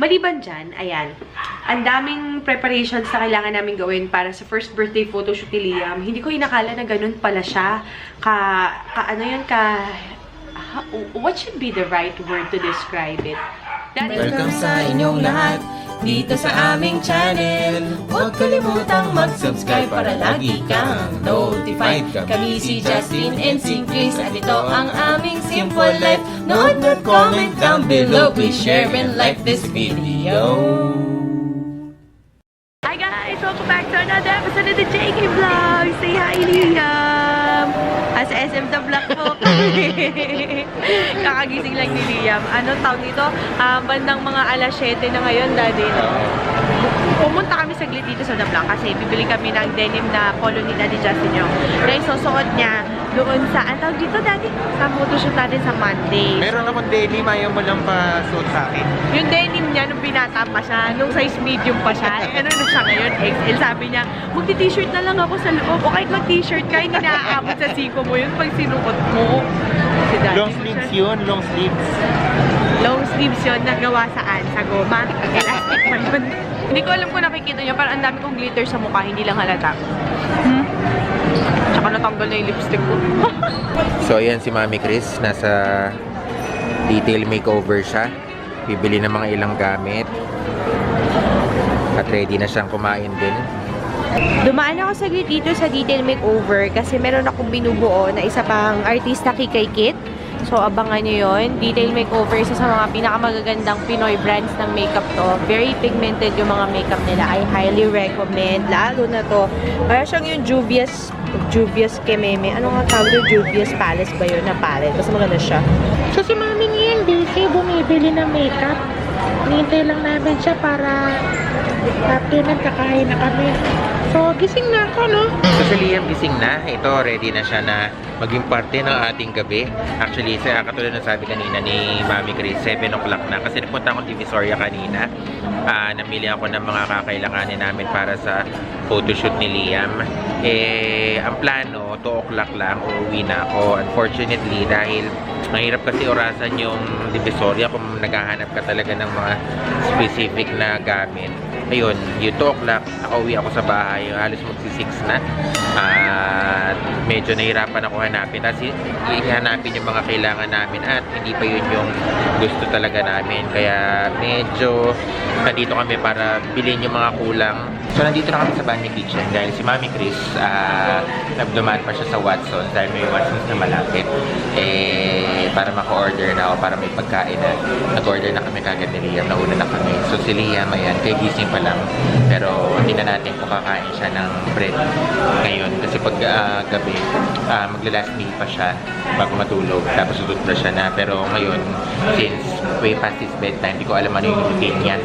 Maliban dyan, ayan, ang daming preparations na kailangan namin gawin para sa first birthday photoshoot ni Liam. Hindi ko inakala na ganun pala siya. What should be the right word to describe it? Welcome sa inyong lahat dito sa aming channel. Huwag kalimutang mag-subscribe para lagi kang notified. Kami si Justin and si Chris at ito ang aming Simple Life. Note, comment down below. Please share and like this video. Hi guys! Welcome back to another episode of the JK Vlog! Say hi, Liam! As SM the Vlog po kami. Kakagising lang ni Liam. Ano tawag nito? Bandang mga alas 7 na ngayon, Daddy, no? Pumunta kami saglit dito sa The Block kasi bibili kami ng denim na polo ni Daddy Justin yung na isusuot niya doon sa, ang tawag dito, Daddy? Sa photoshoot natin sa Monday. Meron akong denim, ayaw mo lang pa suot sa akin. Yung denim niya, nung binata pa siya, nung size medium pa siya, ano na siya ngayon, XL, sabi niya, magti-t-shirt na lang ako sa loob, o kahit mag-t-shirt ka, hindi naaabot sa siko mo yun pag sinuot mo. Si Daddy, Long sleeves yun, long sleeves. long sleeves yun, nagawa saan? Sa goma? Elastic pa yun. Hindi ko alam kung nakikita niyo, parang ang dami kong glitter sa mukha, hindi lang halata. Tsaka natanggal na yung lipstick ko. So ayan si Mami Chris, nasa detail makeover siya. Bibili ng mga ilang gamit. At ready na siyang kumain din. Dumaan ako saglit dito sa detail makeover kasi meron akong binubuo na isa pang artista kikay kit. So, abangan nyo yun. Detail makeover, isa sa mga pinakamagagandang Pinoy brands ng makeup to. Very pigmented yung mga makeup nila. I highly recommend. Lalo na to. Para siyang yung Juvia's Kememe. Ano nga tawag yung Juvia's Palace ba yun na palette? Basta maganda siya. So si mami niyan, busy bumibili ng makeup. Nihintay lang namin siya para after nagkakain na kami. So gising na ako, no? So si Liam gising na. Ito, ready na siya na maging parte ng ating gabi. Actually, katulad ng sabi kanina ni Mami Chris, 7 o'clock na. Kasi nagpunta akong Divisoria kanina. Namili ako ng mga kakailanganin namin para sa photoshoot ni Liam. Ang plano, 2 o'clock lang, uuwi na ako. Unfortunately, dahil mahirap kasi orasan yung Divisoria kung naghahanap ka talaga ng mga specific na gamit. Ayun, yung 2 o'clock, nakauwi ako sa bahay, halos magsi-6 na. At medyo nahirapan ako hanapin. Kasi ihanapin yung mga kailangan namin at hindi pa yun yung gusto talaga namin. Kaya medyo nandito kami para bilhin yung mga kulang. So nandito na kami sa Bunny Kitchen dahil si Mami Chris nagdumaan pa siya sa Watsons dahil may Watsons na malapit. Para maka-order na ako, para may pagkain na. Nag-order na kami kagad ni Liam, nauna na kami. So si Liam, ayan, kay gising pa lang. Pero hindi na natin kung kakain siya ng bread ngayon. Kasi pag gabi, magla-last meal pa siya bago matulog. Tapos tututbrush siya na. Pero ngayon, since way past his bedtime, hindi ko alam ano yung routine niya.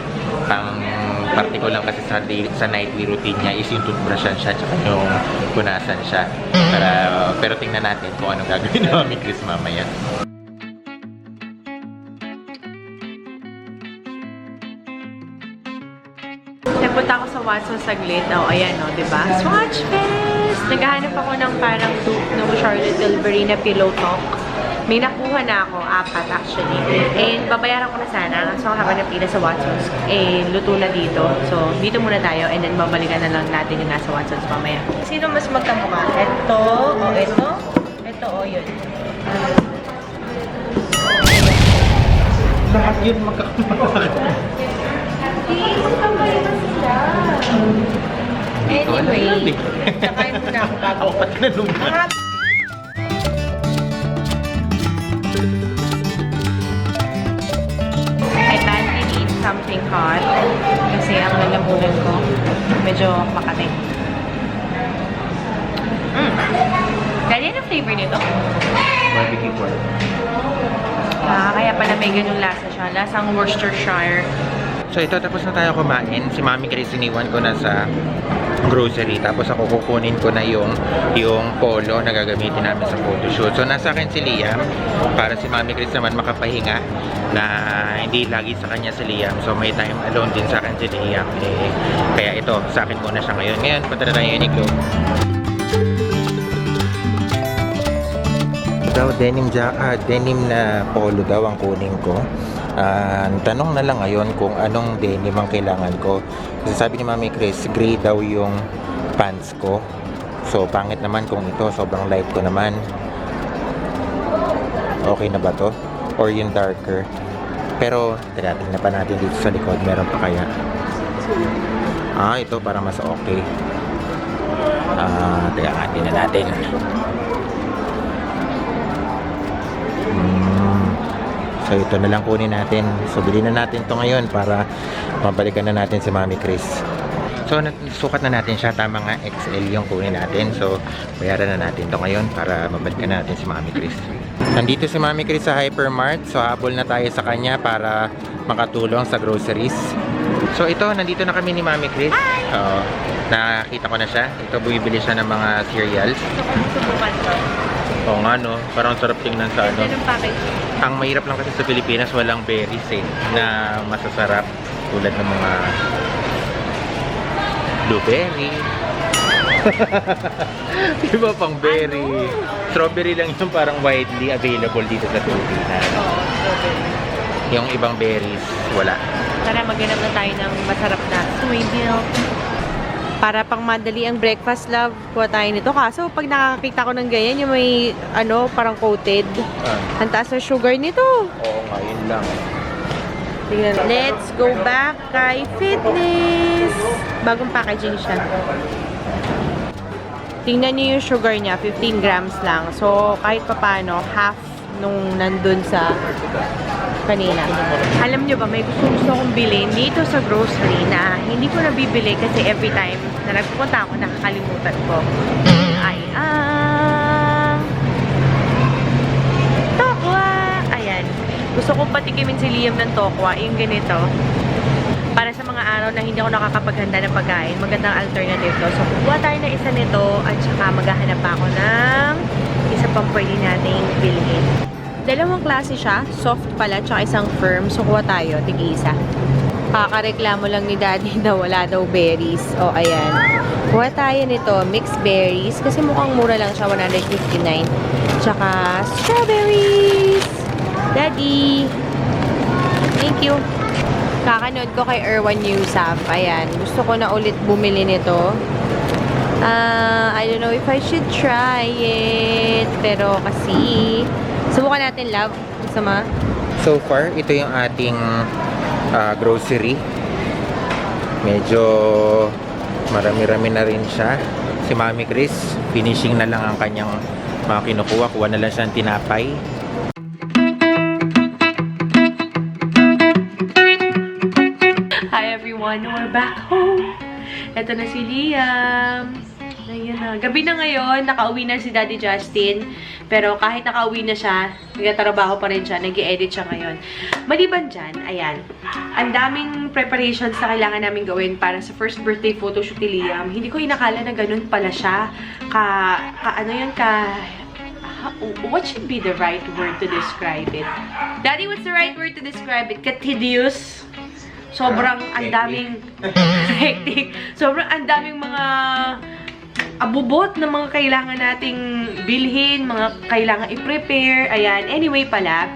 Ang parte ko lang kasi sa nightly routine niya is yung toothbrushan siya tsaka yung punasan siya. Pero tingnan natin kung anong gagawin ni Mami Chris mamaya. Nagpunta ako sa Watsons saglit. Ayan, diba? Swatch Fest! Naghahanap ako ng parang dupe ng Charlotte Tilbury na Pillow Talk. May nakuha na ako, 4 actually. And babayaran ko na sana. So, habang napila sa Watsons, luto na dito. So, dito muna tayo and then babalikan na lang natin yung nasa Watsons mamaya. Sino mas magkamukha? Ito o ito? Ito o yun. Lahat yun magkakamukha. Anyway, kakain muna ako bago. Ako pati na lumang. I badly need something hot kasi ang lalamunan ko medyo makati. Dali na flavor nito. Barbecue pork. Kaya pala may ganyung lasa siya. Lasang Worcestershire. So ito, tapos na tayo kumain. Si Mami Chris iniwan ko na sa grocery. Tapos ako kukunin ko na yung polo na gagamitin namin sa photoshoot. So nasa akin si Liam para si Mami Chris naman makapahinga na hindi lagi sa kanya si Liam. So may time alone din sa akin si Liam. Kaya ito, sa akin muna siya ngayon. Ngayon, punta na tayo Uniqlo. Daw denim na polo daw ang kunin ko. Tanong na lang ngayon kung anong denim ang kailangan ko. Kasi sabi ni Mami Chris, gray daw yung pants ko. So, pangit naman kung ito. Sobrang light ko naman. Okay na ba to? Or yung darker? Pero, tingnan pa natin dito sa likod. Meron pa kaya? Ito para mas okay. Tingnan natin. So, ito na lang kunin natin. So, bilhin na natin to ngayon para mabalikan na natin si Mami Chris. So, sukat na natin siya. Tama nga, XL yung kunin natin. So, bayaran na natin to ngayon para mabalikan na natin si Mami Chris. Nandito si Mami Chris sa Hypermart. So, habol na tayo sa kanya para makatulong sa groceries. So, ito, nandito na kami ni Mami Chris. Nakita ko na siya. Ito, bumibili siya ng mga cereals. Subukan ko. Oo nga, no? Parang sarap tingnan sa ano. Ganun package. Ang mahirap lang kasi sa Pilipinas, walang berries na masasarap. Tulad ng mga blueberry. Diba pang berry? Strawberry lang yung parang widely available dito sa Pilipinas. Oo, strawberry. Yung ibang berries, wala. Tara, maghanap na tayo ng masarap na soy milk. Para pang madali ang breakfast, love, kuha tayo nito. Kaso, pag nakakita ko ng ganyan, yung may, parang coated. Ang taas na sugar nito. Oo nga, yun lang. Tingnan. Let's go back kay Fitness. Bagong packaging siya. Tingnan niyo yung sugar niya, 15 grams lang. So, kahit papano, half nung nandun sa kanina. Alam nyo ba, may gusto akong bilhin dito sa grocery na hindi ko nabibili kasi every time na nagpupunta ako, nakakalimutan ko. Ay ang tokwa! Ayan. Gusto kong patikimin si Liam ng tokwa, yung ganito. Para sa mga araw na hindi ako nakakapaghanda ng pagkain, magandang alternative to. So, kukuha tayo na isa nito at saka maghahanap pa ako ng isa pang pwede nating bilhin. Dalawang klase siya, soft pala, tsaka isang firm. So, kuha tayo, tig-isa. Kakareklamo lang ni Daddy na wala daw berries. O, ayan. Kuha tayo nito, mixed berries. Kasi mukhang mura lang siya, 159. Tsaka, strawberries! Daddy! Thank you! Kakanood ko kay Erwan Yusuf. Ayan. Gusto ko na ulit bumili nito. I don't know if I should try it. Pero kasi, subukan natin, love. Gusto mo? So far, ito yung ating grocery. Medyo marami-rami na rin siya. Si Mami Chris, finishing na lang ang kanyang mga kinukuha. Kuha na lang siya ng tinapay. Hi everyone, we're back home. Ito na si Liam. Ayan na. Gabi na ngayon, nakauwi na si Daddy Justin. Pero kahit nakauwi na siya, nagtatrabaho pa rin siya, nag-i-edit siya ngayon. Maliban dyan, ayan. Ang daming preparations na kailangan namin gawin para sa first birthday photoshoot ni Liam. Hindi ko inakala na ganun pala siya. What should be the right word to describe it? Daddy, what's the right word to describe it? Tedious? Sobrang andaming hectic. Sobrang andaming mga abubot na mga kailangan nating bilhin, mga kailangan i-prepare. Ayan. Anyway pala,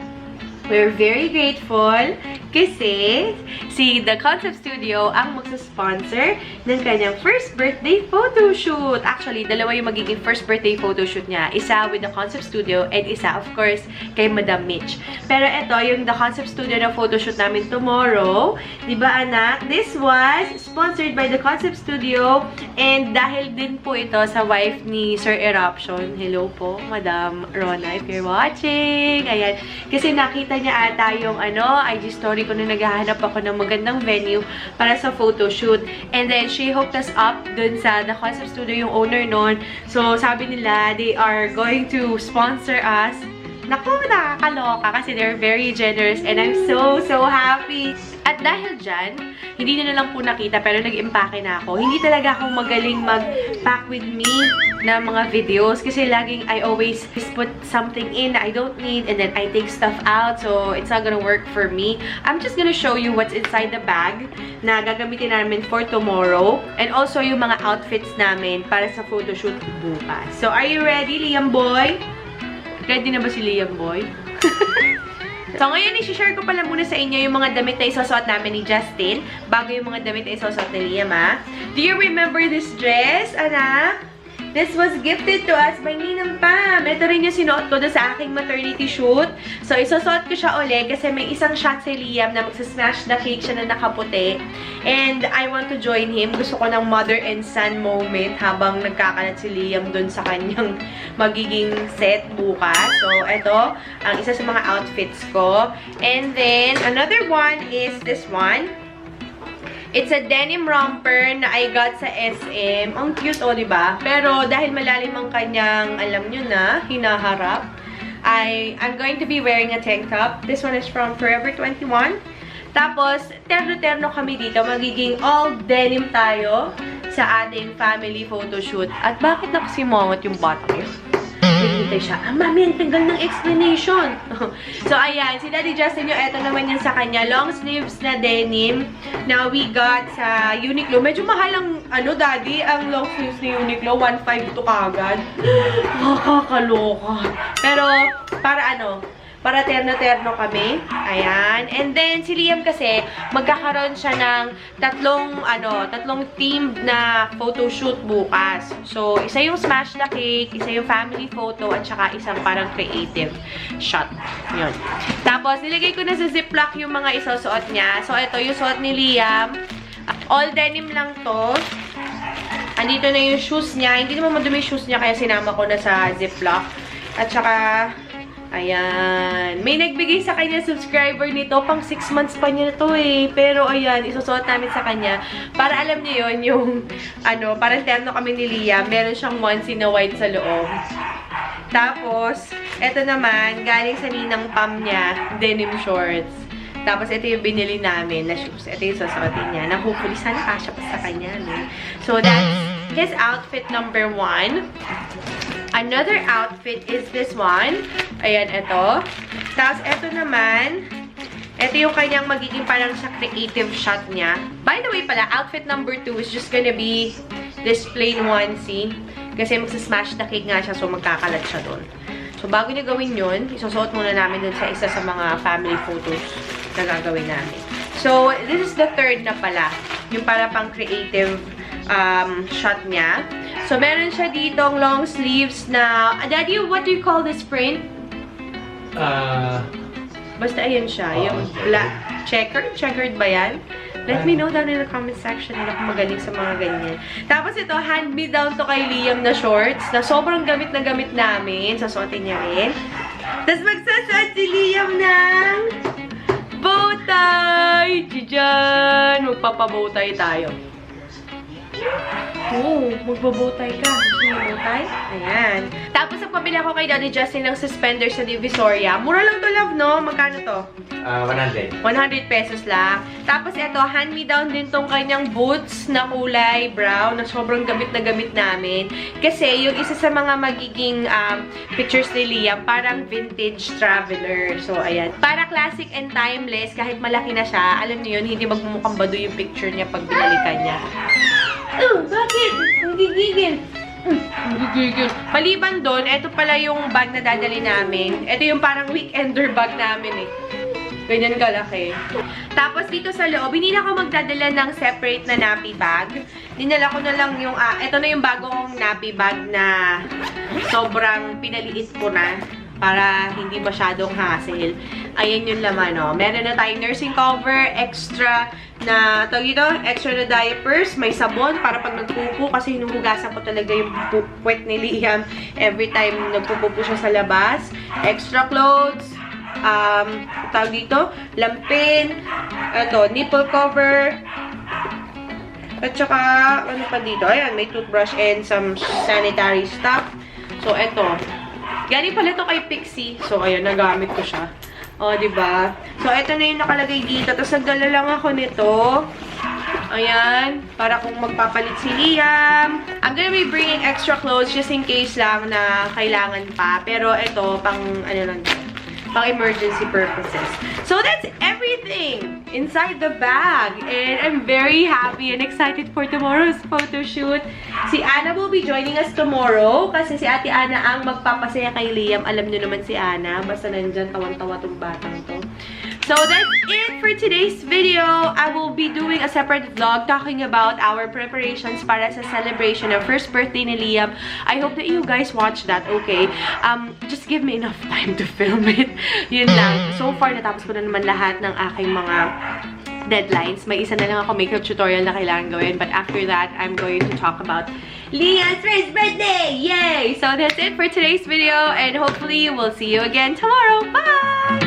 we're very grateful kasi si The Concept Studio ang magsasponsor ng kanyang first birthday photoshoot. Actually, dalawa yung magiging first birthday photoshoot niya. Isa with The Concept Studio and isa, of course, kay Madam Mitch. Pero ito, yung The Concept Studio na photoshoot namin tomorrow. Diba, anak? This was sponsored by The Concept Studio and dahil din po ito sa wife ni Sir Eruption. Hello po, Madam Rona, if you're watching. Ayan. Kasi nakita niya ata yung IG story ko na naghahanap ako ng magandang venue para sa photoshoot. And then, she hooked us up dun sa The Concept Studio, yung owner nun. So, sabi nila, they are going to sponsor us. Naku, nakakaloka kasi they're very generous and I'm so happy. At dahil dyan, hindi na lang po nakita pero nag-impake na ako. Hindi talaga ako magaling mag-pack with me na mga videos kasi laging I always put something in that I don't need and then I take stuff out so it's not gonna work for me. I'm just gonna show you what's inside the bag na gagamitin namin for tomorrow and also yung mga outfits namin para sa photoshoot bukas. So, are you ready, Liam Boy? Ready na ba si Liam Boy? So, ngayon, isi-share ko pala muna sa inyo yung mga damit na isusuot namin ni Justin bago yung mga damit na isusuot ni Liam, ha? Do you remember this dress, anak? This was gifted to us by Ninang Pam. Ito rin yung sinuot ko doon sa aking maternity shoot. So, isusuot ko siya ulit kasi may isang shot si Liam na magsasmash the cake siya na nakaputi. And I want to join him. Gusto ko ng mother and son moment habang nagkakalat si Liam doon sa kanyang magiging set bukas. So, ito ang isa sa mga outfits ko. And then, another one is this one. It's a denim romper na I got sa SM. Ang cute, oh, diba? Pero dahil malalim ang kanyang, alam nyo na, hinaharap, I'm going to be wearing a tank top. This one is from Forever 21. Tapos, terno-terno kami dito. Magiging all denim tayo sa ating family photoshoot. At bakit nakasimangot yung bata yun? Hintay siya. Ah, mami, ang tagal ng explanation. So, ayan. Si Daddy Justin yung eto naman yan sa kanya. Long sleeves na denim na we got sa Uniqlo. Medyo mahal ang, Daddy, ang long sleeves ni Uniqlo. 1.5 to kagad. Nakakaloka. Pero, para terno-terno kami. Ayan. And then, si Liam kasi, magkakaroon siya ng tatlong themed na photoshoot bukas. So, isa yung smash the cake, isa yung family photo, at saka isang parang creative shot. Yun. Tapos, nilagay ko na sa ziplock yung mga isusuot niya. So, ito yung suot ni Liam. All denim lang to. Andito na yung shoes niya. Hindi naman madumi yung shoes niya, kaya sinama ko na sa ziplock. At saka, ayan. May nagbigay sa kanya subscriber nito. Pang 6 months pa niya to eh. Pero ayan, isusuot namin sa kanya. Para alam niyo yun, yung parang terno kami ni Liam. Meron siyang onesie na white sa loob. Tapos, eto naman, galing sa Ninang Pam niya, denim shorts. Tapos, ito yung binili namin na shoes. Ito yung susuotin niya. Na hopefully, sana kasya pa sa kanya. No? So, that's his outfit number 1. Another outfit is this one. Ayan, ito. Tapos, ito naman, ito yung kanyang magiging parang sa creative shot niya. By the way pala, outfit number 2 is just gonna be this plain onesie. Kasi magsasmash the cake nga siya, so magkakalat siya doon. So, bago niya gawin yun, isusuot muna namin dun sa isa sa mga family photos na gagawin namin. So, this is the third na pala. Yung para pang creative shot niya. So, meron siya ditong long sleeves na, Daddy, what do you call this print? Basta ayan siya. Yung black, checkered ba yan? Let me know down in the comment section na ako magaling sa mga ganyan. Tapos ito, hand-me-down to kay Liam na shorts na sobrang gamit na gamit namin. Sasuotin niya rin. Tapos magsasuot si Liam ng bowtie! Diyan! Magpapabowtie tayo. Oh, magbabowtie ka. Gusto niyo bowtie? Ayan. Tapos, nagpabili ako kay Daddy Justin ng suspenders sa Divisoria. Mura lang to, love, no? Magkano to? 100. 100 pesos lang. Tapos, ito, hand-me-down din tong kanyang boots na kulay brown na sobrang gamit na gamit namin. Kasi, yung isa sa mga magiging pictures ni Liam, parang vintage traveler. So, ayan. Para classic and timeless, kahit malaki na siya, alam niyo yun, hindi magmumukhang bado yung picture niya pag binalikan niya. Oh, bakit? Ang gigigil. Maliban doon, ito pala yung bag na dadali namin. Ito yung parang weekender bag namin eh. Ganyan kalaki. Tapos dito sa loob, hindi na ako magdadala ng separate na nappy bag. Dinala ko na lang yung, ito na yung bagong nappy bag na sobrang pinaliit ko na para hindi masyadong hassle. Ayan yung laman, no? Meron na tayong nursing cover, extra na, extra na diapers, may sabon para pag nagpupo, kasi hinuhugasan ko talaga yung puwet ni Liam every time nagpupupo siya sa labas. Extra clothes, lampin, nipple cover, at saka, ano pa dito? Ayan, may toothbrush and some sanitary stuff. So, eto. Galing pala ito kay Pixie. So, ayan, nagamit ko siya. O, diba? So, ito na yung nakalagay dito. Tapos, nagdala lang ako nito. Ayan. Para kung magpapalit si Liam. I'm gonna be bringing extra clothes just in case lang na kailangan pa. Pero, ito, pang emergency purposes. So that's everything inside the bag. And I'm very happy and excited for tomorrow's photo shoot. Si Anna will be joining us tomorrow kasi si Ate Ana ang magpapasaya kay Liam. Alam niyo naman si Ana. Basta nandyan, tawan-tawa tong batang to. So that's it for today's video. I will be doing a separate vlog talking about our preparations para sa celebration of first birthday ni Liam. I hope that you guys watch that, okay? Just give me enough time to film it. Yun lang. So far, natapos ko na naman lahat ng aking mga deadlines. May isa na lang ako makeup tutorial na kailangan gawin. But after that, I'm going to talk about Liam's first birthday! Yay! So that's it for today's video. And hopefully, we'll see you again tomorrow. Bye!